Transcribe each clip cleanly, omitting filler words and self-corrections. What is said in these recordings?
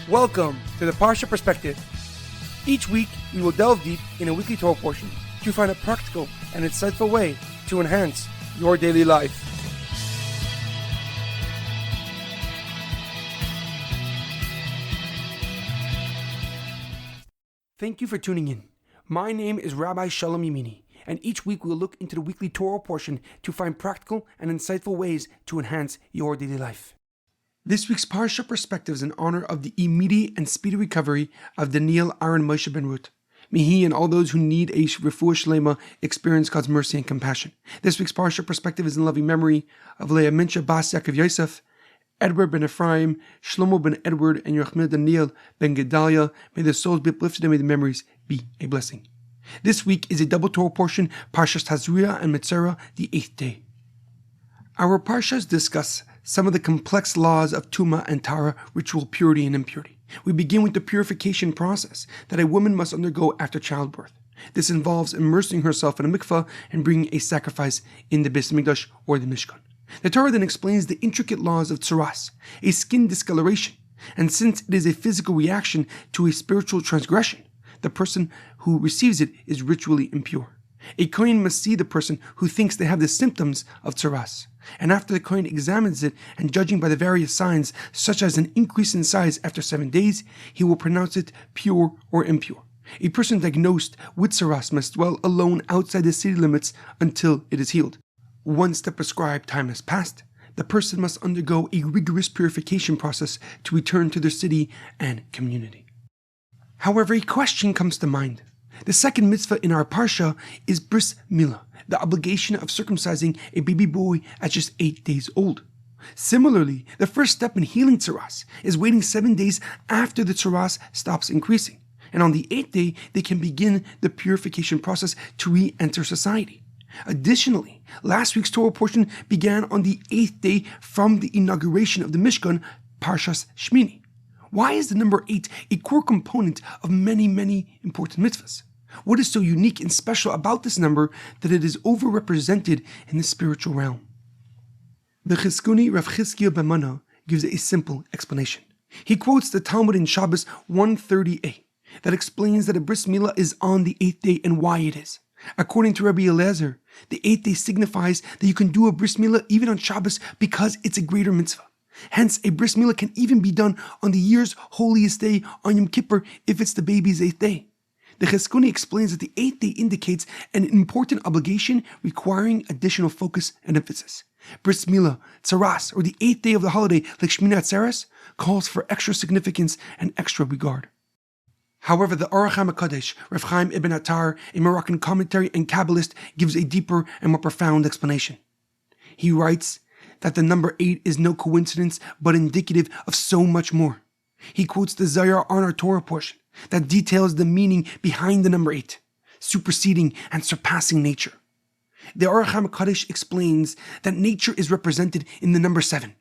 Welcome to the Parsha Perspective. Each week, we will delve deep in a weekly Torah portion to find a practical and insightful way to enhance your daily life. Thank you for tuning in. My name is Rabbi Shalom Yemini, and each week we will look into the weekly Torah portion to find practical and insightful ways to enhance your daily life. This week's Parsha Perspective is in honor of the immediate and speedy recovery of Daniel, Aaron, Moshe, Ben Ruth. May he and all those who need a Refuah Shlema experience God's mercy and compassion. This week's Parsha Perspective is in loving memory of Leah, Mintche, Bas Yaakov, Yosef, Edward Ben Efraim, Shlomo Ben Edward, and Yirachmiel Daniel Ben Gedalia. May their souls be uplifted and may the memories be a blessing. This week is a double Torah portion, Parshas Tazria Metzora, the 8th day. Our Parshas discuss some of the complex laws of Tumah and V'Taharah, ritual purity and impurity. We begin with the purification process that a woman must undergo after childbirth. This involves immersing herself in a Mikvah and bringing a sacrifice in the Beis Hamikdash or the Mishkan. The Torah then explains the intricate laws of Tzara'as, a skin discoloration, and since it is a physical reaction to a spiritual transgression, the person who receives it is ritually impure. A Kohen must see the person who thinks they have the symptoms of Tzara'as, and after the Kohen examines it and judging by the various signs, such as an increase in size after 7 days, he will pronounce it pure or impure. A person diagnosed with Tzara'as must dwell alone outside the city limits until it is healed. Once the prescribed time has passed, the person must undergo a rigorous purification process to return to their city and community. However, a question comes to mind. The second mitzvah in our parsha is bris milah, the obligation of circumcising a baby boy at just 8 days old. Similarly, the first step in healing Tzara'as is waiting 7 days after the Tzara'as stops increasing. And on the 8th day, they can begin the purification process to re-enter society. Additionally, last week's Torah portion began on the 8th day from the inauguration of the Mishkan, Parshas Shmini. Why is the number 8 a core component of many important mitzvahs? What is so unique and special about this number that it is overrepresented in the spiritual realm? The Chizkuni Rav Chizkiah ben Mana gives a simple explanation. He quotes the Talmud in Shabbos 130a that explains that a bris milah is on the 8th day and why it is. According to Rabbi Eliezer, the 8th day signifies that you can do a bris milah even on Shabbos because it's a greater mitzvah. Hence, a bris milah can even be done on the year's holiest day on Yom Kippur if it's the baby's 8th day. The Chizkuni explains that the 8th day indicates an important obligation requiring additional focus and emphasis. Bris milah, Tzara'as, or the 8th day of the holiday like Shmini Atzeres, calls for extra significance and extra regard. However, the Aruch HaMakadesh, Rav Chaim ibn Attar, a Moroccan commentary and Kabbalist, gives a deeper and more profound explanation. He writes that the number 8 is no coincidence but indicative of so much more. He quotes the Zohar on our Torah portion that details the meaning behind the number 8, superseding and surpassing nature. The Aruch HaMakadesh explains that nature is represented in the number 7,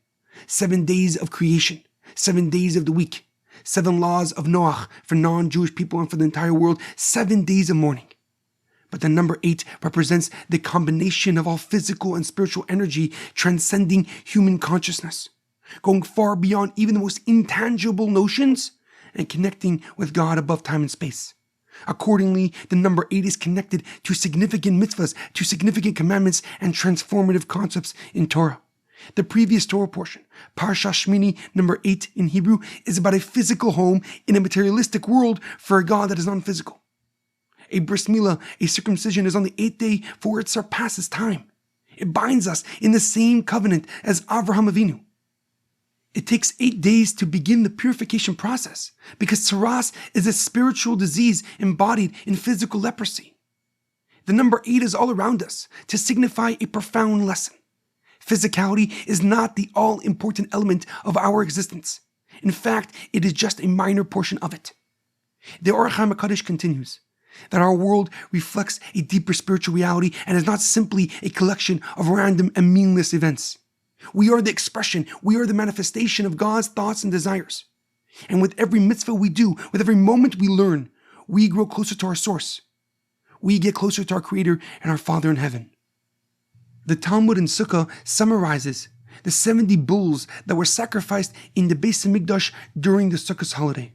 7 days of creation, 7 days of the week, 7 laws of Noach for non-Jewish people and for the entire world, 7 days of mourning. But the number 8 represents the combination of all physical and spiritual energy transcending human consciousness, going far beyond even the most intangible notions and connecting with God above time and space. Accordingly, the number 8 is connected to significant mitzvahs, to significant commandments, and transformative concepts in Torah. The previous Torah portion, Parsha Shmini, number 8 in Hebrew, is about a physical home in a materialistic world for a God that is non-physical. A bris milah, a circumcision, is on the 8th day for it surpasses time. It binds us in the same covenant as Avraham Avinu. It takes 8 days to begin the purification process because Tzara'as is a spiritual disease embodied in physical leprosy. The number 8 is all around us to signify a profound lesson. Physicality is not the all-important element of our existence. In fact, it is just a minor portion of it. The Aruch HaMakadesh continues that our world reflects a deeper spiritual reality and is not simply a collection of random and meaningless events. We are the expression, we are the manifestation of God's thoughts and desires. And with every mitzvah we do, with every moment we learn, we grow closer to our source. We get closer to our Creator and our Father in heaven. The Talmud in Sukkah summarizes the 70 bulls that were sacrificed in the Beis Hamikdash during the Sukkot holiday.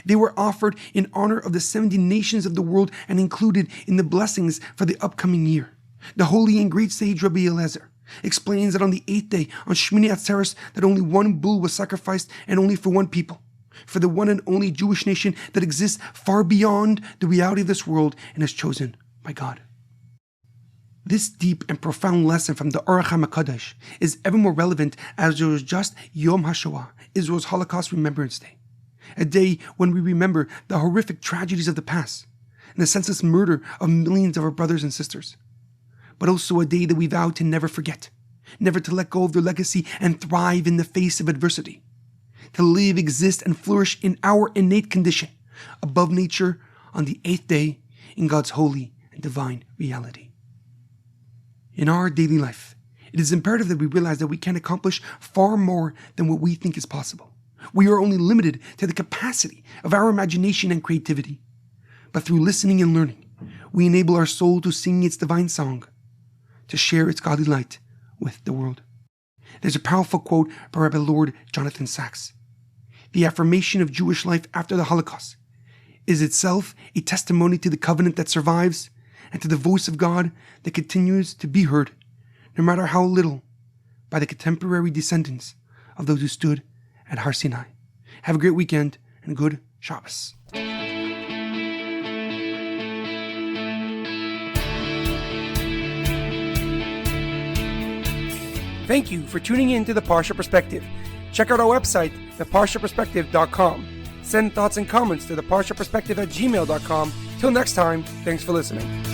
They were offered in honor of the 70 nations of the world and included in the blessings for the upcoming year. The holy and great sage Rabbi Eliezer explains that on the 8th day, on Shmini Atzeres, that only one bull was sacrificed and only for one people, for the one and only Jewish nation that exists far beyond the reality of this world and is chosen by God. This deep and profound lesson from the Orach HaMakadosh is ever more relevant as it was just Yom HaShoah, Israel's Holocaust Remembrance Day, a day when we remember the horrific tragedies of the past and the senseless murder of millions of our brothers and sisters, but also a day that we vow to never forget, never to let go of their legacy and thrive in the face of adversity, to live, exist, and flourish in our innate condition, above nature, on the 8th day, in God's holy and divine reality. In our daily life, it is imperative that we realize that we can accomplish far more than what we think is possible. We are only limited to the capacity of our imagination and creativity. But through listening and learning, we enable our soul to sing its divine song, to share its godly light with the world. There's a powerful quote by Rabbi Lord Jonathan Sachs. The affirmation of Jewish life after the Holocaust is itself a testimony to the covenant that survives and to the voice of God that continues to be heard, no matter how little, by the contemporary descendants of those who stood at Har Sinai. Have a great weekend and good Shabbos. Thank you for tuning in to the Parsha Perspective. Check out our website, theparshaperspective.com. Send thoughts and comments to theparshaperspective@gmail.com. Till next time, thanks for listening.